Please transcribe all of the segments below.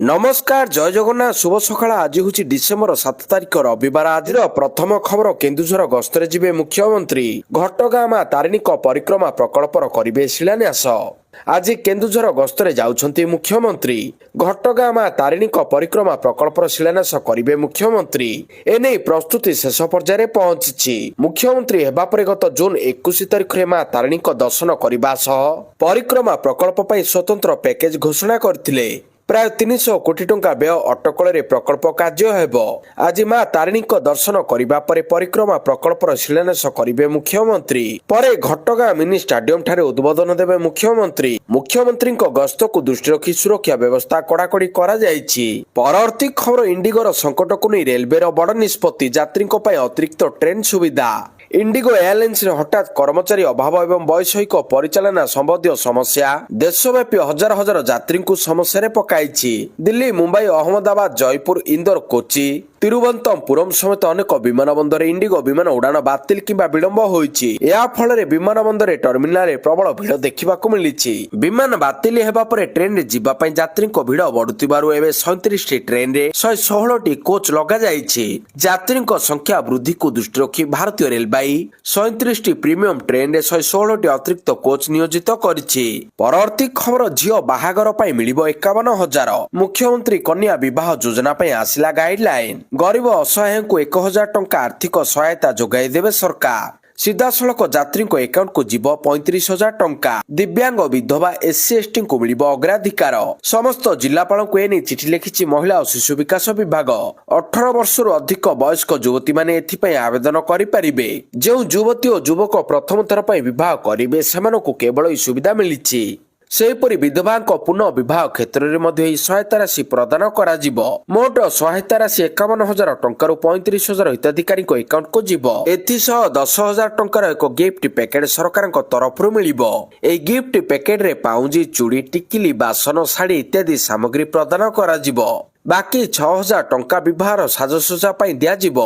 नमस्कार जय जगन्नाथ शुभ सकाळ आज हूँ डिसेम्बर 7 तारिख रविवार आज प्रथम खबर केन्दुझर गस्तरे जिबे मुख्यमंत्री घटगाँ मां तारिणी परिक्रमा प्रकल्पर करिवे शिलान्यास आज केन्दुझर गस्तरे जाउछंती मुख्यमंत्री घटगाँ मां तारिणी परिक्रमा प्रकल्पर शिलान्यास करिवे मुख्यमंत्री एने प्रस्तुति शेष पर्याय पहुंची मुख्यमंत्री हेबा परे गत जून 21 तारिख मां तारिणी दर्शन करने सह परिक्रमा प्रकल्प पई स्वतंत्र पैकेज घोषणा करथिले। प्राय 300 कोटी टंका व्यय अटकल प्रकल्प कार्य हेब। आज मां तारिणी दर्शन करने पर परिक्रमा प्रकल्पर शिलान्यास करिवे मुख्यमंत्री परे घटगाँ मिनी स्टाडियम ठारे उद्बोधन देवे मुख्यमंत्री। मुख्यमंत्री गस्त को दृष्टि रखी सुरक्षा व्यवस्था कड़ाकड़ी करा जायछि। परवर्ती खबर इंडिगोर संकट को नहीं रेलवे बड़ निष्पत्ति यात्री अतिरिक्त ट्रेन सुविधा। इंडिगो एयरलाइंस हठात कर्मचारी अभाव एवं वैषयिक परिचालना संबंधी समस्या देशव्यापी हजार हजार यात्री को समस्या पकाई। दिल्ली मुंबई अहमदाबाद जयपुर इंदौर कोची तिरुवनंतपुरम समेत अनेक विमान बंदर इंडिगो विमान उड़ान बातिल किंबा विलंब होईछि। या फल विमान बंदर टर्मिनाल प्रबल भिड़ देखा मिली। विमान बातिल हेबा परे ट्रेन रे जिबा पई यात्री भिड़ बढ़ुतिबारु एबे 37 ट्रेन रे 116 कोच लगा जायछि। यात्री संख्या वृद्धि को दृष्टि रखी भारतीय रेलवाई 37 प्रीमियम ट्रेन रे 116 अतिरिक्त कोच नियोजित करिछि। परवर्ती खबर झियो बाहागर पई मिलिबो 51,000। मुख्यमंत्री कन्या विवाह योजना पई आसिला गाइडलाइन। गरीब असहाय को 1,000 टंका आर्थिक सहायता जोगाई देवे सरकार। सीधासलख यात्री एकाउंट को जीव 35,000 टंका। दिव्यांग विधवा SC ST को मिलिब अग्राधिकार। समस्त जिलापाल को एने चिठी लिखिछि महिला और शिशु विकास विभाग। 18 वर्षर अधिक वयस्क युवती माने एथिपई आवेदन करिपारिबे। जो युवती और युवक प्रथम थर पई विवाह करिवे सेमानकु केवल ई सुविधा मिलिछि। सेहीपरि विधवा पुनः विवाह क्षेत्र में सहायता राशि प्रदान कराजिब। मोट सहायता राशि 51,000 टंकार 35,000 हिताधिकारी एकाउंट को जीव। एथिसह 10,000 टंकार एक गिफ्ट पैकेट सरकार तरफ मिलिबो। ए गिफ्ट पैकेट रे पाउंजी चूड़ी टिकिली बासन शाढ़ी इत्यादि सामग्री प्रदान कराजिब। बाकी 6,000 टंका विवाह साजसज्जा पई दियाजिब।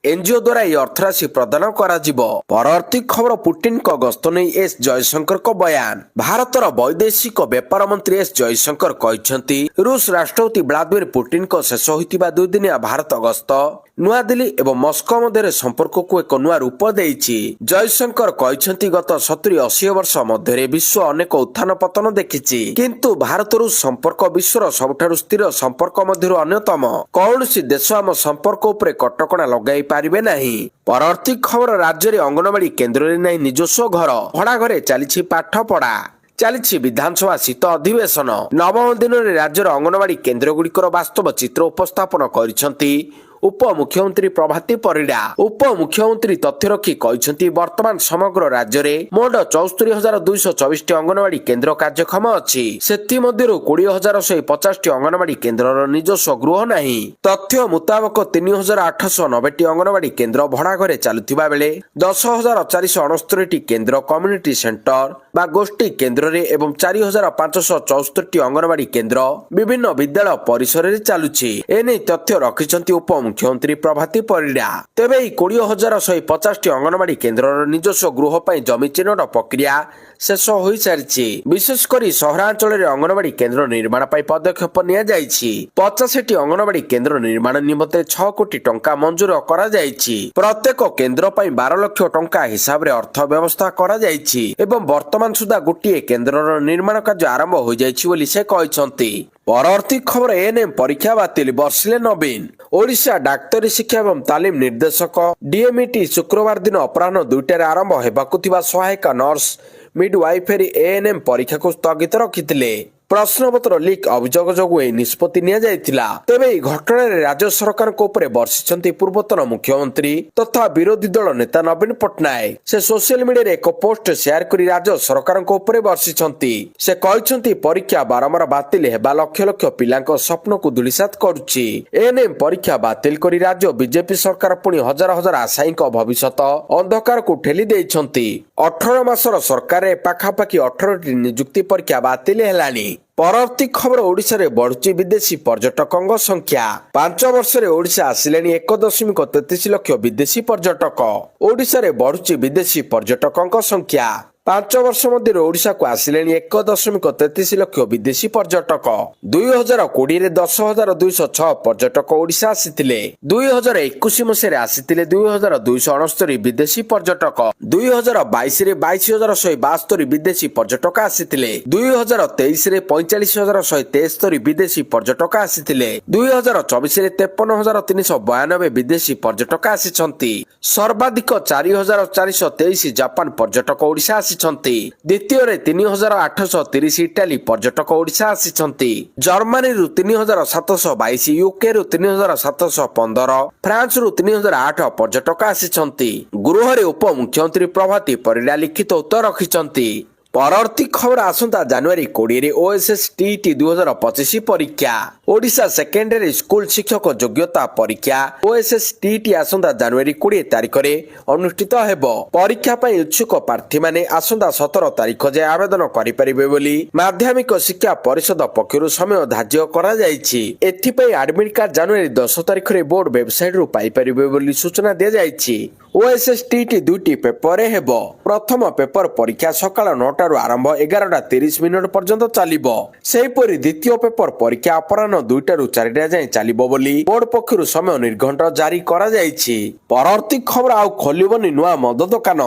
एनजीओ द्वारा यह अर्थराशि प्रदान कराजिब। परवर्ती खबर पुटिन को गस्त नहीं एस जयशंकर को बयान। भारतर वैदेशिक व्यापार मंत्री एस जयशंकर कहते रूस राष्ट्रपति व्लादिमीर पुटिन को शेष होइतिबा 2 दिनिया भारत गस्त नुआ दिल्ली एवं मस्को मध्य संपर्क को एक नुआ रूप देइछि। जयशंकर कहते गत 70-80 वर्ष मध्य विश्व अनेक उत्थान पतन देखिछि, किंतु भारत रूस संपर्क विश्वर सबठारु स्थिर संपर्क मध्यरु अन्यतम। कौनसी देश आम संपर्क उपरे कटकणा लगाई पारिबे नहीं। परवर्ती खबर राज्य में अंगनवाड़ी केन्द्र रे नहीं निजस्व घर। भड़ा घरे चली पाठ पढ़ा चली विधानसभा शीत अधिवेशन। नवम दिन में राज्यर अंगनवाड़ी केन्द्र गुड़िकर वास्तव चित्र उपस्थापन करिसेंती उप मुख्यमंत्री प्रभाती परिडा। उप मुख्यमंत्री तथ्य रखी कहते वर्तमान समग्र राज्य में मोट 74,224 अंगनवाड़ी केन्द्र कार्यक्षम अच्छी। से 20,150 अंगनवाड़ी केन्द्र निजस्व गृह नहीं। तथ्य मुताबक 3,890 अंगनवाड़ी केन्द्र भड़ा घरे चलुवा बेले 10,469 केन्द्र कम्युनिटी सेंटर बा गोष्ठी केन्द्र रे एवं 4,564 अंगनवाड़ी केन्द्र विभिन्न विद्यालय परिसर में चलुछि। एने तथ्य रखिछंती उप मुख्यमंत्री प्रभाती परिडा। तेबे 20,150 अंगनवाड़ी केन्द्र निजस्व गृह पर जमी चिन्हट प्रक्रिया शेष हो सारी। विशेषकर सहरांचल अंगनवाड़ी केन्द्र निर्माण पर पदक्षेप निया जायछि। 85 अंगनवाड़ी केन्द्र निर्माण निमंते 6 कोटी टंका मंजूर करा जायछि। प्रत्येक केन्द्र पर 12 लाख टंका हिसाब रे अर्थ व्यवस्था करा जायछि एवं वर्तमान सुधा गोटे केन्द्र निर्माण कार्य आरंभ हो जायछि बोली से कहछंती। परवर्ती खबर एएनएम परीक्षा बातिल बर्षिले नवीन। ओडिशा डाक्तरी शिक्षा एवं तालीम निर्देशक डीएमईटी शुक्रवार दिन अपराह्न 2टार आरंभ हेबाकु थिबा सहायक नर्स मिडवाइफरी एएनएम परीक्षा को स्थगित रखिथिले। प्रश्नपत्र लीक अभियोग जोगु निष्पत्ति निया जायतिला। तेबे ई घटना रे राज्य सरकार को ऊपर बर्षिछंती पूर्वतन मुख्यमंत्री तथा विरोधी दल नेता नवीन पटनायक। से सोशल मीडिया रे एक पोस्ट शेयर करी राज्य सरकार को ऊपर बर्षिछंती। से कहछंती परीक्षा बारंबार बातिल हेबा लक्ष लक्ष पिलांको स्वप्न को धूलिसात करूछि। एएनएम परीक्षा बातिल करी राज्य बीजेपी सरकार पुणी हजार हजार आशायींको भविष्यत अंधकार को ठेली देइछंती। 18 मासर सरकार पाखापाखि 18टी नियुक्ति परीक्षा बातिल हेलानी। परवर्ती खबर ओडिशा रे बढ़ुची विदेशी पर्यटकों संख्या। 5 वर्ष रे ओडिशा आसिले 1.33 लाख विदेशी पर्यटक। ओडिशा रे बढ़ुची विदेशी पर्यटकों संख्या। 5 ବର୍ଷ ମଧ୍ୟରେ ଓଡ଼ିଶାକୁ ଆସିଲେଣି 1.33 ଲକ୍ଷ ବିଦେଶୀ ପର୍ଯ୍ୟଟକ। 2020ରେ 10,206 ପର୍ଯ୍ୟଟକ ଓଡ଼ିଶା ଆସିଥିଲେ। 2021 ମସିହାରେ ଆସିଥିଲେ 2,269 ବିଦେଶୀ ପର୍ଯ୍ୟଟକ। 2022ରେ 22,172 ବିଦେଶୀ ପର୍ଯ୍ୟଟକ ଆସିଥିଲେ। 2023ରେ 45,173 ବିଦେଶୀ ପର୍ଯ୍ୟଟକ ଆସିଥିଲେ। 2024ରେ 53,392 ବିଦେଶୀ ପର୍ଯ୍ୟଟକ ଆସିଛନ୍ତି। ସର୍ବାଧିକ 4,423 ଜାପାନ ପର୍ଯ୍ୟଟକ ଓଡ଼ିଶା ଆସିଛନ୍ତି। ଦ୍ୱିତୀୟରେ 3,830 ଇଟାଲୀ ପର୍ଯ୍ୟଟକ ଓଡ଼ିଶା ଆସିଛନ୍ତି। ଜର୍ମାନୀରୁ 3,722, ୟୁକେରୁ 3,715, ଫ୍ରାନ୍ସରୁ 3,008 ପର୍ଯ୍ୟଟକ ଆସିଛନ୍ତି। ଗୃହରେ ଉପମୁଖ୍ୟମନ୍ତ୍ରୀ ପ୍ରଭାତୀ ପରିଡ଼ା ଲିଖିତ ଉତ୍ତର ରଖିଛନ୍ତି। ପରବର୍ତ୍ତୀ ଖବର ଆସନ୍ତା ଜାନୁଆରୀ 20ରେ OSS TET 2025 ପରୀକ୍ଷା। ଓଡ଼ିଶା ସେକେଣ୍ଡାରୀ ସ୍କୁଲ ଶିକ୍ଷକ ଯୋଗ୍ୟତା ପରୀକ୍ଷା OSS TET ଆସନ୍ତା ଜାନୁଆରୀ 20 ତାରିଖରେ ଅନୁଷ୍ଠିତ ହେବ। ପରୀକ୍ଷା ପାଇଁ ଇଚ୍ଛୁକ ପ୍ରାର୍ଥୀମାନେ ଆସନ୍ତା 17 ତାରିଖ ଯାଏଁ ଆବେଦନ କରିପାରିବେ ବୋଲି ମାଧ୍ୟମିକ ଶିକ୍ଷା ପରିଷଦ ପକ୍ଷରୁ ସମୟ ଧାର୍ଯ୍ୟ କରାଯାଇଛି। ଏଥିପାଇଁ ଆଡମିଟ୍ କାର୍ଡ ଜାନୁଆରୀ 10 ତାରିଖରେ ବୋର୍ଡ ୱେବସାଇଟରୁ ପାଇପାରିବେ ବୋଲି ସୂଚନା ଦିଆଯାଇଛି। OSS TET 2ଟି ପେପରରେ ହେବ। ପ୍ରଥମ ପେପର ପରୀକ୍ଷା ସକାଳ 9ଟାରୁ ଆରମ୍ଭ 11:30 ପର୍ଯ୍ୟନ୍ତ ଚାଲିବ। ସେହିପରି ଦ୍ୱିତୀୟ ପେପର ପରୀକ୍ଷା ଅପରାହ୍ନ 2ଟାରୁ 4ଟା ଯାଏଁ ଚାଲିବ ବୋଲି ବୋର୍ଡ ପକ୍ଷରୁ ସମୟ ନିର୍ଘଣ୍ଟ ଜାରି କରାଯାଇଛି। ପରବର୍ତ୍ତୀ ଖବର ଆଉ ଖୋଲିବନି ନୂଆ ମଦ ଦୋକାନ।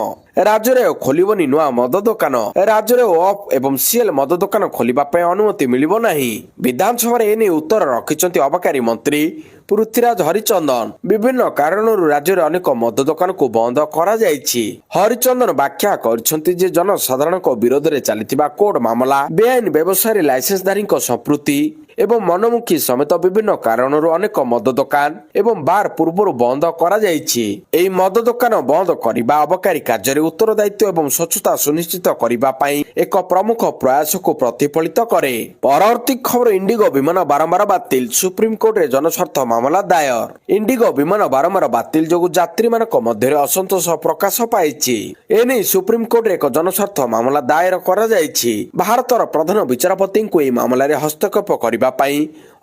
ରାଜ୍ୟରେ ଖୋଲିବନି ନୂଆ ମଦ ଦୋକାନ। ରାଜ୍ୟରେ ଅଫ୍ ଏବଂ ସିଏଲ୍ ମଦ ଦୋକାନ ଖୋଲିବା ପାଇଁ ଅନୁମତି ମିଳିବ ନାହିଁ। ବିଧାନସଭାରେ ଏନେଇ ଉତ୍ତର ରଖିଛନ୍ତି ଅବକାରୀ ମନ୍ତ୍ରୀ ପୃଥ୍ୱୀରାଜ ହରିଚନ୍ଦନ। ବିଭିନ୍ନ କାରଣରୁ ରାଜ୍ୟରେ ଅନେକ ମଦ ଦୋକାନକୁ ବନ୍ଦ କରାଯାଇଛି। ହରିଚନ୍ଦନ ବ୍ୟାଖ୍ୟା କରିଛନ୍ତି ଯେ ଜନସାଧାରଣଙ୍କ ବିରୋଧରେ ଚାଲିଥିବା କୋର୍ଟ ମାମଲା, ବେଆଇନ ବ୍ୟବସାୟରେ ଲାଇସେନ୍ସଧାରୀଙ୍କ ସମ୍ପୃକ୍ତି ଏବଂ ମନମୁଖୀ ସମେତ ବିଭିନ୍ନ କାରଣରୁ ଅନେକ ମଦ ଦୋକାନ ଏବଂ ବାର୍ ପୂର୍ବରୁ ବନ୍ଦ କରାଯାଇଛି। ଏହି ମଦ ଦୋକାନ ବନ୍ଦ କରିବା ଅବକାରୀ କାର୍ଯ୍ୟରେ ଉତ୍ତରଦାୟିତ୍ୱ ଏବଂ ସ୍ୱଚ୍ଛତା ସୁନିଶ୍ଚିତ କରିବା ପାଇଁ ଏକ ପ୍ରମୁଖ ପ୍ରୟାସକୁ ପ୍ରତିଫଳିତ କରେ। ପରବର୍ତ୍ତୀ ଖବର ଇଣ୍ଡିଗୋ ବିମାନ ବାରମ୍ବାର ବାତିଲ, ସୁପ୍ରିମକୋର୍ଟରେ ଜନସ୍ୱାର୍ଥ ମାମଲା ଦାୟର। ଇଣ୍ଡିଗୋ ବିମାନ ବାରମ୍ବାର ବାତିଲ ଯୋଗୁଁ ଯାତ୍ରୀମାନଙ୍କ ମଧ୍ୟରେ ଅସନ୍ତୋଷ ପ୍ରକାଶ ପାଇଛି। ଏନେଇ ସୁପ୍ରିମକୋର୍ଟରେ ଏକ ଜନସ୍ୱାର୍ଥ ମାମଲା ଦାୟର କରାଯାଇଛି। ଭାରତର ପ୍ରଧାନ ବିଚାରପତିଙ୍କୁ ଏହି ମାମଲାରେ ହସ୍ତକ୍ଷେପ କରିବା ପାଇଁ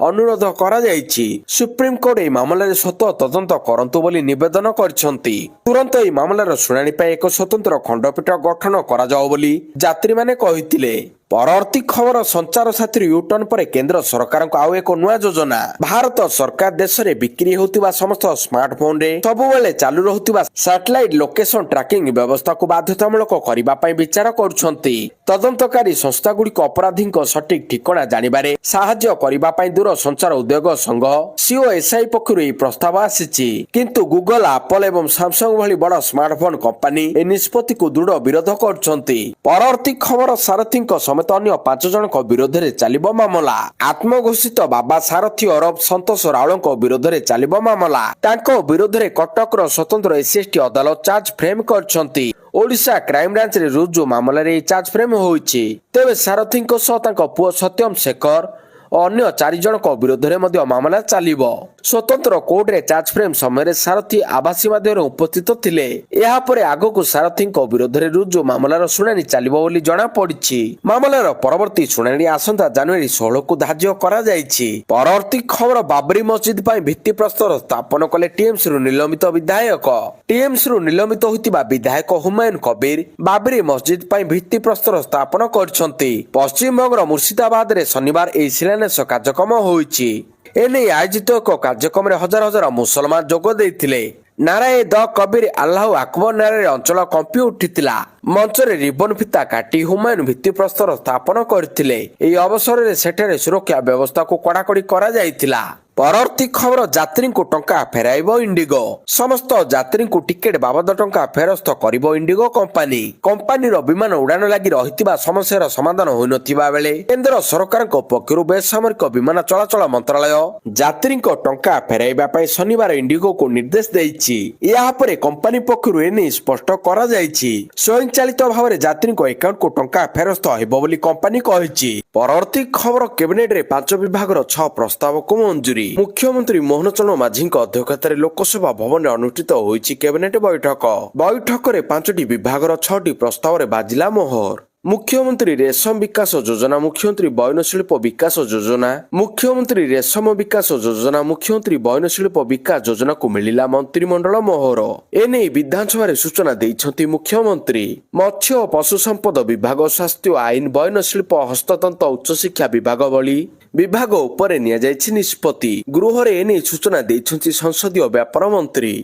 ଅନୁରୋଧ କରାଯାଇଛି। ସୁପ୍ରିମକୋର୍ଟ ଏହି ମାମଲାରେ ସ୍ୱତଃ ତଦନ୍ତ କରନ୍ତୁ ବୋଲି ନିବେଦନ କରିଛନ୍ତି। ତୁରନ୍ତ ଏହି ମାମଲାର ଶୁଣାଣି ପାଇଁ ଏକ ସ୍ୱତନ୍ତ୍ର ଖଣ୍ଡପୀଠ ଗଠନ କରାଯାଉ ବୋଲି ଯାତ୍ରୀମାନେ କହିଥିଲେ। ପରବର୍ତ୍ତୀ ଖବର ସଞ୍ଚାର ସାଥୀରୁ ୟୁଟର୍ନ ପରେ କେନ୍ଦ୍ର ସରକାରଙ୍କ ଆଉ ଏକ ନୂଆ ଯୋଜନା। ଭାରତ ସରକାର ଦେଶରେ ବିକ୍ରି ହେଉଥିବା ସମସ୍ତ ସ୍ମାର୍ଟଫୋନରେ ସବୁବେଳେ ଚାଲୁ ରହୁଥିବା ସାଟେଲାଇଟ ଲୋକେସନ ଟ୍ରାକିଂ ବ୍ୟବସ୍ଥାକୁ ବାଧ୍ୟତାମୂଳକ କରିବା ପାଇଁ ବିଚାର କରୁଛନ୍ତି। ତଦନ୍ତକାରୀ ସଂସ୍ଥାଗୁଡ଼ିକ ଅପରାଧୀଙ୍କ ସଠିକ ଠିକଣା ଜାଣିବାରେ ସାହାଯ୍ୟ କରିବା ପାଇଁ ଦୂର ସଞ୍ଚାର ଉଦ୍ୟୋଗ ସଂଘ COSI ପକ୍ଷରୁ ଏହି ପ୍ରସ୍ତାବ ଆସିଛି। କିନ୍ତୁ ଗୁଗଲ, ଆପଲ ଏବଂ ସାମସଙ୍ଗ ଭଳି ବଡ଼ ସ୍ମାର୍ଟଫୋନ କମ୍ପାନୀ ଏହି ନିଷ୍ପତ୍ତିକୁ ଦୃଢ ବିରୋଧ କରୁଛନ୍ତି। ପରବର୍ତ୍ତୀ ଖବର ସାରଥୀଙ୍କ ସମେତ ଅନ୍ୟ 5 ଜଣଙ୍କ ବିରୋଧରେ ଚାଲିବ ମାମଲା। ଆତ୍ମଘୋଷିତ ବାବା ସାରଥୀ ଓରଫ ସନ୍ତୋଷ ରାଉଳଙ୍କ ବିରୋଧରେ ଚାଲିବ ମାମଲା। ତାଙ୍କ ବିରୋଧରେ କଟକର ସ୍ୱତନ୍ତ୍ର SST ଅଦାଲତ ଚାର୍ଜ ଫ୍ରେମ୍ କରିଛନ୍ତି। ଓଡ଼ିଶା କ୍ରାଇମବ୍ରାଞ୍ଚରେ ରୁଜୁ ମାମଲାରେ ଏହି ଚାର୍ଜ ଫ୍ରେମ୍ ହୋଇଛି। ତେବେ ସାରଥୀଙ୍କ ସହ ତାଙ୍କ ପୁଅ ସତ୍ୟମ ଶେଖର ଓ ଅନ୍ୟ 4 ଜଣଙ୍କ ବିରୋଧରେ ମଧ୍ୟ ମାମଲା ଚାଲିବ। ସ୍ୱତନ୍ତ୍ର କୋର୍ଟରେ ଚାର୍ଜ ଫ୍ରେମ୍ ସମୟରେ ସାରଥୀ ଆଭାସୀ ମାଧ୍ୟମରେ ଉପସ୍ଥିତ ଥିଲେ। ଏହାପରେ ଆଗକୁ ସାରଥୀଙ୍କ ବିରୋଧରେ ରୁଜୁ ମାମଲାର ଶୁଣାଣି ଚାଲିବ ବୋଲି ଜଣାପଡ଼ିଛି। ମାମଲାର ପରବର୍ତ୍ତୀ ଶୁଣାଣି ଆସନ୍ତା ଜାନୁଆରୀ 16କୁ ଧାର୍ଯ୍ୟ କରାଯାଇଛି। ପରବର୍ତ୍ତୀ ଖବର ବାବରି ମସଜିଦ ପାଇଁ ଭିତ୍ତିପ୍ରସ୍ତର ସ୍ଥାପନ କଲେ TMSରୁ ନିଲମ୍ବିତ ବିଧାୟକ। TMSରୁ ନିଲମ୍ବିତ ହୋଇଥିବା ବିଧାୟକ ହୁମାୟୁନ କବିର ବାବରି ମସଜିଦ ପାଇଁ ଭିତ୍ତିପ୍ରସ୍ତର ସ୍ଥାପନ କରିଛନ୍ତି। ପଶ୍ଚିମବଙ୍ଗର ମୁର୍ଶିଦାବାଦରେ ଶନିବାର ଏହି ଶିଳାନ୍ୟାସ କାର୍ଯ୍ୟକ୍ରମ ହୋଇଛି। ଏନେଇ ଆୟୋଜିତ ଏକ କାର୍ଯ୍ୟକ୍ରମରେ ହଜାର ହଜାର ମୁସଲମାନ ଯୋଗ ଦେଇଥିଲେ। ନାରାଏ ଦ କବିର ଆଲ୍ଲାହୁ ଆକବର ନାରାରେ ଅଞ୍ଚଳ କମ୍ପି ଉଠିଥିଲା। ମଞ୍ଚରେ ରିବନ ଫିତା କାଟି ହୁମାୟୁନ ଭିତ୍ତିପ୍ରସ୍ତର ସ୍ଥାପନ କରିଥିଲେ। ଏହି ଅବସରରେ ସେଠାରେ ସୁରକ୍ଷା ବ୍ୟବସ୍ଥାକୁ କଡ଼ାକଡ଼ି କରାଯାଇଥିଲା। ପରବର୍ତ୍ତୀ ଖବର ଯାତ୍ରୀଙ୍କୁ ଟଙ୍କା ଫେରାଇବ ଇଣ୍ଡିଗୋ। ସମସ୍ତ ଯାତ୍ରୀଙ୍କୁ ଟିକେଟ ବାବଦ ଟଙ୍କା ଫେରସ୍ତ କରିବ ଇଣ୍ଡିଗୋ କମ୍ପାନୀ। କମ୍ପାନୀର ବିମାନ ଉଡ଼ାଣ ଲାଗି ରହିଥିବା ସମସ୍ୟାର ସମାଧାନ ହୋଇନଥିବା ବେଳେ କେନ୍ଦ୍ର ସରକାରଙ୍କ ପକ୍ଷରୁ ବେସାମରିକ ବିମାନ ଚଳାଚଳ ମନ୍ତ୍ରାଳୟ ଯାତ୍ରୀଙ୍କ ଟଙ୍କା ଫେରାଇବା ପାଇଁ ଶନିବାର ଇଣ୍ଡିଗୋକୁ ନିର୍ଦ୍ଦେଶ ଦେଇଛି। ଏହାପରେ କମ୍ପାନୀ ପକ୍ଷରୁ ଏନେଇ ସ୍ପଷ୍ଟ କରାଯାଇଛି। ସ୍ୱୟଂଚାଳିତ ଭାବରେ ଯାତ୍ରୀଙ୍କ ଆକାଉଣ୍ଟକୁ ଟଙ୍କା ଫେରସ୍ତ ହେବ ବୋଲି କମ୍ପାନୀ କହିଛି। ପରବର୍ତ୍ତୀ ଖବର କ୍ୟାବିନେଟରେ 5 ବିଭାଗର 6 ପ୍ରସ୍ତାବକୁ ମଞ୍ଜୁରୀ। ମୁଖ୍ୟମନ୍ତ୍ରୀ ମୋହନ ଚରଣ ମାଝୀଙ୍କ ଅଧ୍ୟକ୍ଷତାରେ ଲୋକସଭା ଭବନରେ ଅନୁଷ୍ଠିତ ହୋଇଛି କ୍ୟାବିନେଟ ବୈଠକ। ବୈଠକରେ 5ଟି ବିଭାଗର 6ଟି ପ୍ରସ୍ତାବରେ ବାଜିଲା ମୋହର। मुख्यमंत्री रेशम विकास योजना, मुख्यमंत्री बयनशिल्प विकास योजना, मुख्यमंत्री रेशम विकास योजना, मुख्यमंत्री बयनशिल्प विकास योजना को मिलिला मंत्रिमंडल मोहर। एने विधानसभा सूचना देइछंती मुख्यमंत्री। मत्स्य और पशु संपद विभाग, स्वास्थ्य आईन, बयनशिल्प, हस्ततंत्र, उच्चशिक्षा विभाग भली विभाग उपरे निया जायछि निष्पत्ति। गृहरे एने सूचना देइछंती संसदीय व्यापार मंत्री।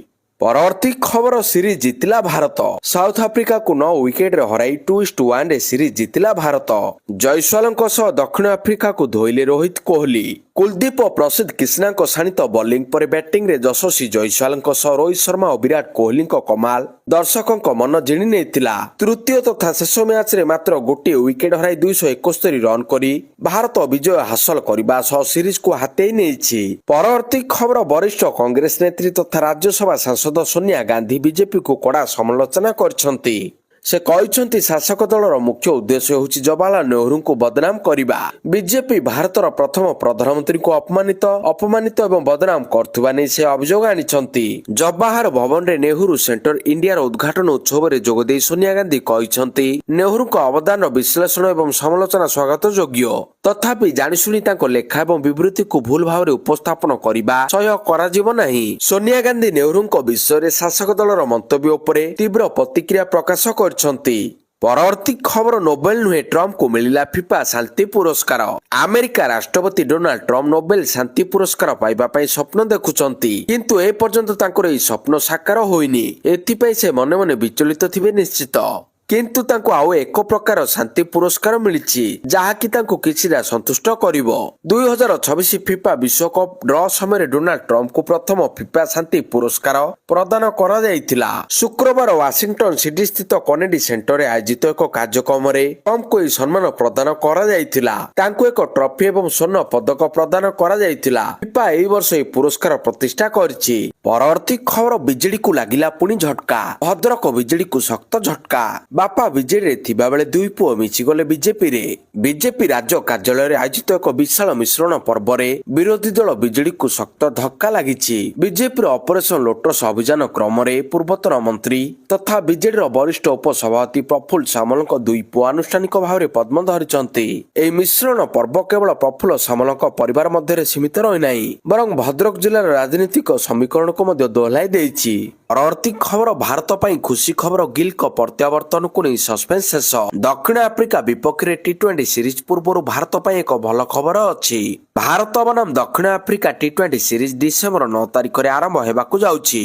परवर्ती खबर, सीरीज जितिला भारत। साउथ आफ्रिका को 9 विकेट रे हराई 2-1 रे सीरीज जितिला भारत। जयसवालଙ୍କ सह दक्षिण आफ्रिका को धोइले रोहित कोहली। कुलदीप और प्रसिद्ध कृष्णा शाणित बॉलिंग पर बैटिंग रे यशस्वी जयसवालଙ୍କ सह रोहित शर्मा और विराट कोहली कमाल दर्शकों मन जिणी नेतिला। तृतीय तथा शेष मैच रे मात्र गोटे विकेट हराई 271 रन करी भारत विजय हासिल करबा सह सीरीज को हातेई नेछि। परवर्ती खबर, वरिष्ठ कांग्रेस नेत्री तथा राज्यसभा सांसद सोनिया गांधी बीजेपी को कड़ा समालोचना करछंती। से कहते शासक दलर मुख्य उद्देश्य होछि जवाहरलाल नेहरू को बदनाम करबा। बीजेपी भारतर प्रथम प्रधानमंत्री को अपमानित एवं बदनाम करथुबा नै से अभियोग आनिछंती। जवाहर भवन रे नेहरू सेंटर इंडिया उद्घाटन उत्सव रे जोग देई सोनिया गांधी कहते नेहरू को अवदान विश्लेषण एवं समालोचना स्वागत योग्य। तथापि जानिशुनी तांको लेखा एवं विवृत्ति को भूल भाव रे उपस्थापन करबा सह्य कराजिबो नाही। सोनिया गांधी नेहरू विषय रे शासक दलर मंतव्य उपरे तीव्र प्रतिक्रिया प्रकाश करछंती। परवर्ती खबर, नोबेल नुहे ट्रम्प को मिलिला फिफा शांति पुरस्कार। अमेरिका राष्ट्रपति डोनाल्ड ट्रम्प नोबेल शांति पुरस्कार पाइबा पई स्वप्न देखुचंती, किंतु ए पर्यंत तांकर एई स्वप्न साकार होइनी। एथिपई से मने मने विचलित थिबे निश्चित, किंतु तांको आउ एक प्रकार शांति पुरस्कार मिलिछि जहाँकि तांको किछिरा संतुष्ट करिवो। 2026 फिफा विश्वकप ड्र समय डोनाल्ड ट्रम्प को प्रथम फिफा शांति पुरस्कार प्रदान करा जायतिला। शुक्रवार वाशिंगटन सिटी स्थित कनेडी सेंटर रे आयोजित एक कार्यक्रम रे ट्रम्प को सम्मान प्रदान करा जायतिला। तांको एक ट्रॉफी एवं स्वर्ण पदक प्रदान करा जायतिला। फिफा एई वर्ष ए पुरस्कार प्रतिष्ठा करछि। परवर्ती खबर, बिजेडी को लागिला पुणी झटका। भद्रक बिजेडी को शक्त झटका। बापा विजेडी रे थिबा बेले दुई पुओ मिछि गले बीजेपी रे। बीजेपी राज्य कार्यालय रे आयोजित एक विशाल मिश्रण पर्व रे विरोधी दल बीजेडी को शक्त धक्का लागिछि। बीजेपी ऑपरेशन लोटस अभियान क्रम रे पूर्वतन मंत्री तथा बीजेडी वरिष्ठ उपसभापति प्रफुल्ल सामलଙ୍କ दुई पुओ आनुष्ठानिक भाव रे पद्म धरिचंती। एई मिश्रण पर्व केवल प्रफुल्ल सामलଙ୍କ परिवार मध्य सीमित रही नाही, बरं भद्रक जिल्लार राजनीतिक समीकरण को मध्य दोहलाई देछि। परवर्ती खबर, भारत पई खुशी खबर, गिल को प्रत्यावर्तन को नहीं सस्पेंस शेष। दक्षिण आफ्रिका विपक्ष रे टी20 सीरीज पूर्व भारत पई एक भल खबर अछि। भारत बनाम दक्षिण आफ्रिका टी20 सीरीज डिसेंबर 9 तारिख रे आरंभ हेबाकु जाउछि।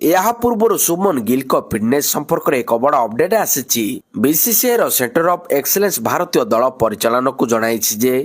यह पूर्व शुभमन गिल को फिटनेस संपर्क में एक बड़ अपडेट आसी। बीसीसीआई रो सेंटर ऑफ एक्सीलेंस भारतीय दल परिचालन को जणाइछि जे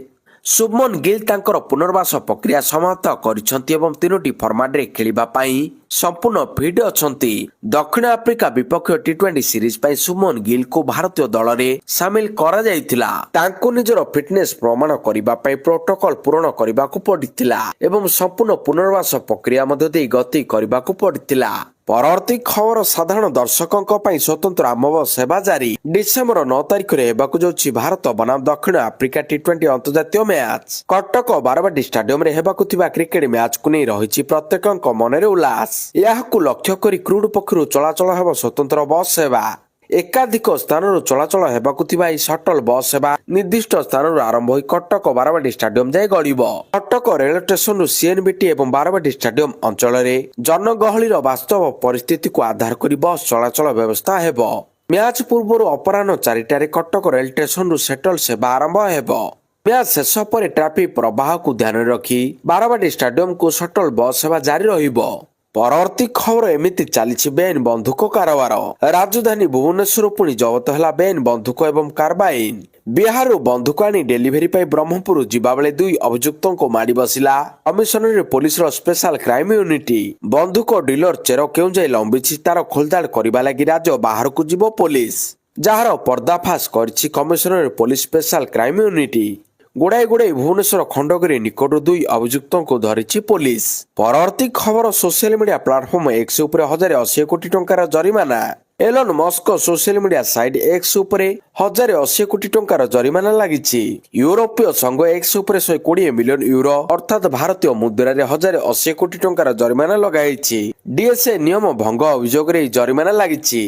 शुभमन गिल तांकर पुनर्वास प्रक्रिया समाप्त करिसंती एवं 3टी फॉर्मेट रे खेलिबा पई संपूर्ण फिट अछंती। दक्षिण आफ्रिका विपक्ष टी20 सीरीज पई शुभमन गिल को भारतीय दल रे शामिल करा जायतिला। तांको निजर फिटनेस प्रमाण करिबा पई प्रोटोकॉल पूर्ण करिबा को पडितिला एवं संपूर्ण पुनर्वास प्रक्रिया मध्ये देई गति करिबा को पडितिला। परवर्ती खबर, साधारण दर्शकों पई स्वतंत्र आमव सेवा जारी। डिसेंबर 9 तारिख रे हेबाकु जाउछि भारत बनाम दक्षिण आफ्रिका टी20 अंतर्जातीय मैच। कटक बारवाटी स्टेडियम रे हेबाकु थिबा क्रिकेट मैच को नै रहिछि प्रत्येकक मनरे उल्लास। याहकु लक्ष्य करी क्रूड पक्षरु चलाचल हेबो स्वतंत्र बस सेवा। एकाधिक स्थान चलाचल हेबाकु थिबा ई शटल बस सेवा निर्दिष्ट स्थान आरंभ होई कटक बारवाटी स्टेडियम जाय गड़िबो। कटक रेल स्टेशन सीएनबीटी एवं बारवाटी स्टेडियम अंचल रे जनगहलीर वास्तव परिस्थिति को आधार करी बस चलाचल व्यवस्था हेबो। मैच पूर्व अपराह्न 4टारे कटक रेल स्टेशन सेटल सेवा आरंभ हेबो। मैच शेष पर ट्राफिक प्रवाह को ध्यान रखी बारवाटी स्टेडियम को शटल बस सेवा जारी रहिबो। परवर्ती खबर, एमिति चली बेन बंधुक कारोबार। राजधानी भुवनेश्वर पुणी जबत है बेन बंधुक एवं कार्बाइन। बिहार बंधुक आनी डेलीवरी पाई ब्रह्मपुर जिबा बेले दुई अभियुक्तों को माड़ी बसिला कमिशनरेट पुलिस स्पेशल क्राइम यूनिटी। बंधुक डीलर चेर केउ जाय लंबिछि तार खोलदाड़ करबा लागि राज्य बाहर को जिवो पुलिस, जार पर्दाफाश करछि commissionerate police special crime unity. गुड़ाई भुवनेश्वर खंडगिरी निकट दुई अभियुक्तों को धरिछि पुलिस। परवर्ती खबर, सोशल मीडिया प्लाटफर्म एक्स उपरे 1080 कोटी टंकार जरिमाना। Elon Musk social media site X उपरे 1080 कोटी टंकार जरिमाना लागिछि। यूरोपीय संघ एक्स उपरे 120 मिलियन यूरो अर्थात भारतीय मुद्रा रे 1080 कोटी टंकार जरिमाना लगाइछि। डीएसए नियम भंग अभियोग रे जरिमाना लागिछि।